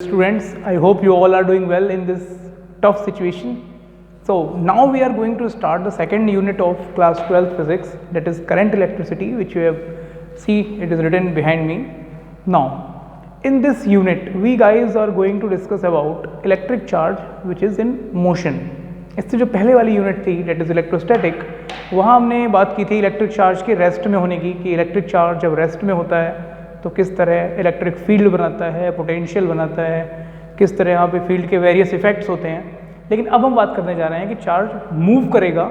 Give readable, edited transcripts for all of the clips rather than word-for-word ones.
Students, I hope you all are doing well in this tough situation. So now we are going to start the second unit of class 12 physics, that is current electricity, which you have see it is written behind me. Now in this unit we guys are going to discuss about electric charge which is in motion. इससे जो पहले वाली unit थी that is electrostatic, वहाँ हमने बात की थी इलेक्ट्रिक चार्ज के रेस्ट में होने की, कि इलेक्ट्रिक चार्ज जब रेस्ट में होता है तो किस तरह इलेक्ट्रिक फील्ड बनाता है, पोटेंशियल बनाता है, किस तरह यहाँ पे फील्ड के वेरियस इफेक्ट्स होते हैं। लेकिन अब हम बात करने जा रहे हैं कि चार्ज मूव करेगा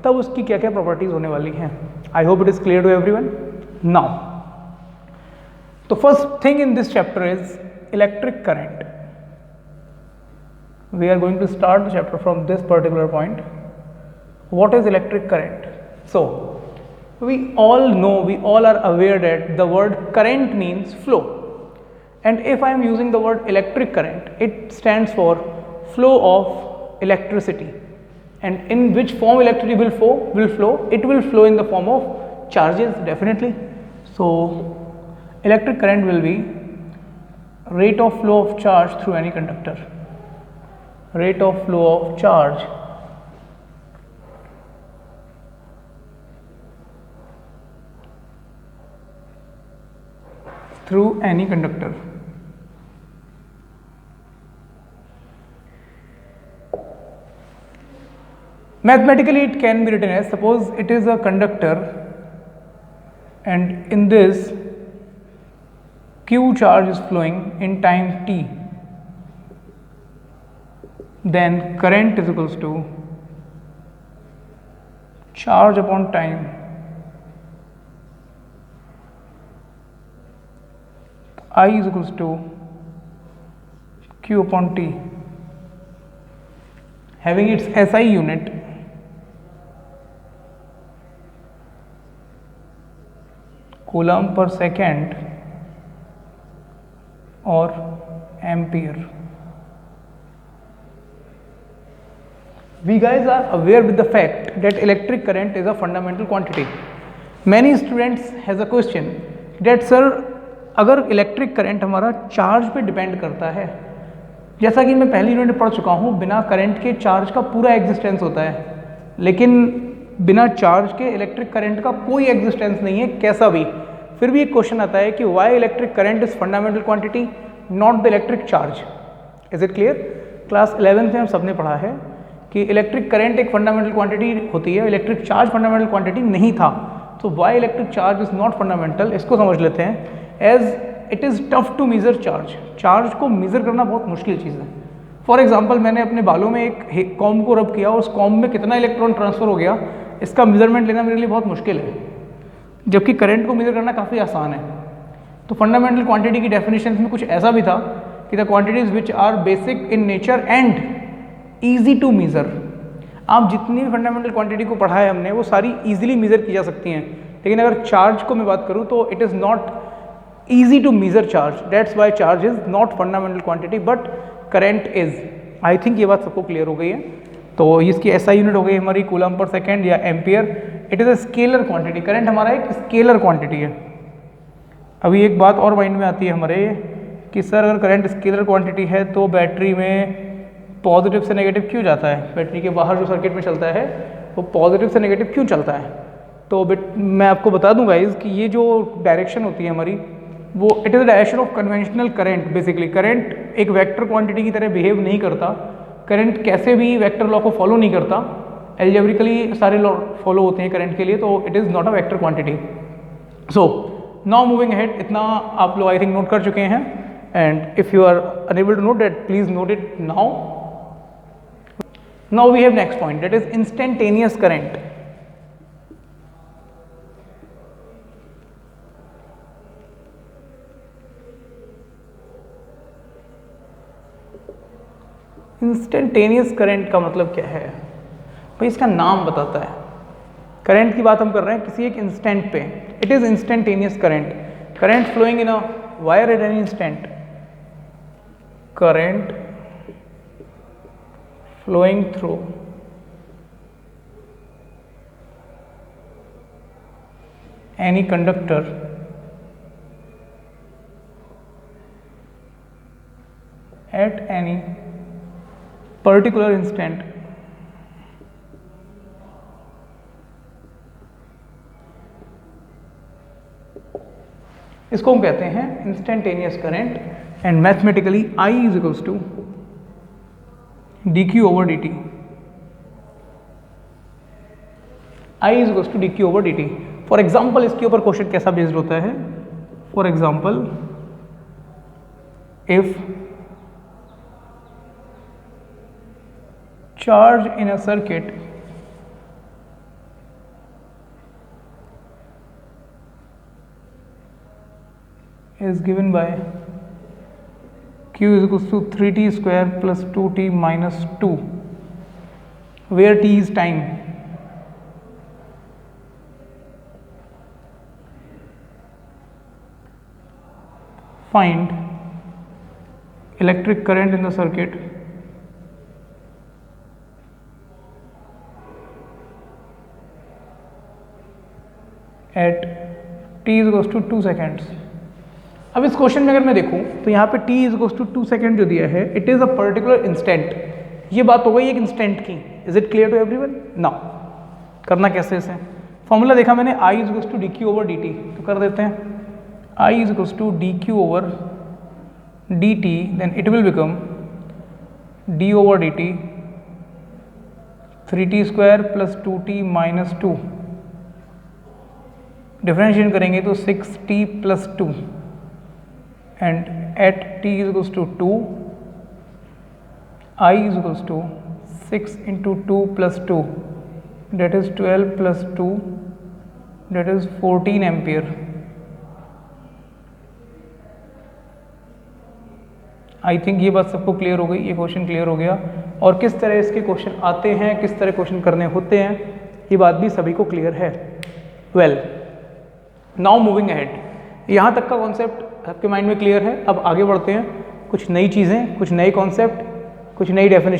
तब उसकी क्या क्या प्रॉपर्टीज़ होने वाली हैं। I hope it is clear to everyone. Now तो first thing in this chapter is electric current. We are going to start the chapter from this particular point. What is electric current? So we all know, we all are aware that the word current means flow, and if I am using the word electric current, it stands for flow of electricity. And in which form electricity will flow? It will flow in the form of charges, definitely. So electric current will be rate of flow of charge through any conductor. Rate of flow of charge through any conductor. Mathematically it can be written as, suppose it is a conductor and in this Q charge is flowing in time t, then current is equals to charge upon time I is equals to Q upon T, having its SI unit coulomb per second or ampere. We guys are aware with the fact that electric current is a fundamental quantity. Many students has a question that sir, अगर electric current हमारा charge पे depend करता है, जैसा कि मैं पहली unit पढ़ चुका हूँ, बिना करंट के चार्ज का पूरा एग्जिस्टेंस होता है, लेकिन बिना चार्ज के इलेक्ट्रिक करंट का कोई एग्जिस्टेंस नहीं है कैसा भी। फिर भी एक क्वेश्चन आता है कि why electric current is fundamental quantity not the electric charge. Is it clear? Class 11 में हम सब ने पढ़ा है कि इलेक्ट्रिक करंट एक फंडामेंटल क्वांटिटी होती है, इलेक्ट्रिक चार्ज फंडामेंटल क्वांटिटी नहीं था। तो why electric charge is not fundamental, इसको समझ लेते हैं। As it is tough to measure charge, charge को मेज़र करना बहुत मुश्किल चीज़ है। फॉर एग्जांपल मैंने अपने बालों में एक कॉम्ब को रब किया और उस कॉम्ब में कितना इलेक्ट्रॉन ट्रांसफ़र हो गया, इसका मेजरमेंट लेना मेरे लिए बहुत मुश्किल है, जबकि करंट को मेज़र करना काफ़ी आसान है। तो फंडामेंटल क्वांटिटी की डेफिनेशन में कुछ ऐसा भी था कि the quantities which are basic in nature and easy to measure. आप जितनी भी फंडामेंटल क्वांटिटी को पढ़ा है हमने, वो सारी ईजिली मेज़र की जा सकती हैं, लेकिन अगर चार्ज को मैं बात करूँ तो it is not easy to measure charge, that's why charge is not fundamental quantity but current is. I think ये बात सबको क्लियर हो गई है। तो इसकी SI यूनिट हो गई हमारी कूलम पर सेकेंड या ampere. It is a scalar quantity, current हमारा एक स्केलर क्वांटिटी है। अभी एक बात और माइंड में आती है हमारे कि सर अगर करंट स्केलर क्वांटिटी है तो बैटरी में पॉजिटिव से नेगेटिव क्यों जाता है? बैटरी के बाहर जो सर्किट में चलता है वो पॉजिटिव से नेगेटिव क्यों चलता है? तो मैं आपको बता दूँ गाइज कि ये जो डायरेक्शन होती है हमारी, वो it is the direction of conventional current. Basically current एक वेक्टर क्वांटिटी की तरह बिहेव नहीं करता, करंट कैसे भी वेक्टर लॉ को फॉलो नहीं करता, एल्जेब्रिकली सारे लॉ फॉलो होते हैं करंट के लिए, तो it is not a vector quantity. So now moving ahead, इतना आप लोग आई थिंक नोट कर चुके हैं, and if you are unable to note that please note it now. Now we have next point, that is instantaneous current. Instantaneous current का मतलब क्या है भाई? इसका नाम बताता है। करंट की बात हम कर रहे हैं किसी एक इंस्टेंट पे, it is instantaneous current, current flowing in a wire at an instant, current flowing through any conductor at any particular instant इसको हम कहते हैं instantaneous current, and mathematically I is equals to dq over dt। I is equals to dq over dt। For example इसके ऊपर question कैसा based होता है, for example if charge in a circuit is given by q is equals to 3t square plus 2t minus 2, where t is time. Find electric current in the circuit at t is equals to 2 seconds. अब इस question में अगर मैं देखूं तो यहाँ पे t is equals to 2 second जो दिया है, it is a particular instant. ये बात हो गई एक इंस्टेंट की। Is it clear to everyone? Now करना कैसे इसे, फॉर्मूला देखा मैंने, I is equals to D Q over D T, तो कर देते हैं I is equals to D Q over D T, then it will become d over D T 3t square plus 2t minus 2, differentiate करेंगे तो 6t plus 2, and at t is equals to 2, I is equals to 6 into 2 plus 2, that is 12 plus 2, that is 14 ampere। I think ये बात सबको clear हो गई, ये question clear हो गया, और किस तरह इसके क्वेश्चन आते हैं, किस तरह क्वेश्चन करने होते हैं, ये बात भी सभी को क्लियर है। वेल, नाउ मूविंग अहेड, यहाँ तक का कॉन्सेप्ट आपके माइंड में क्लियर है। अब आगे बढ़ते हैं, कुछ नई चीज़ें, कुछ नए कॉन्सेप्ट, कुछ नई डेफिनेशन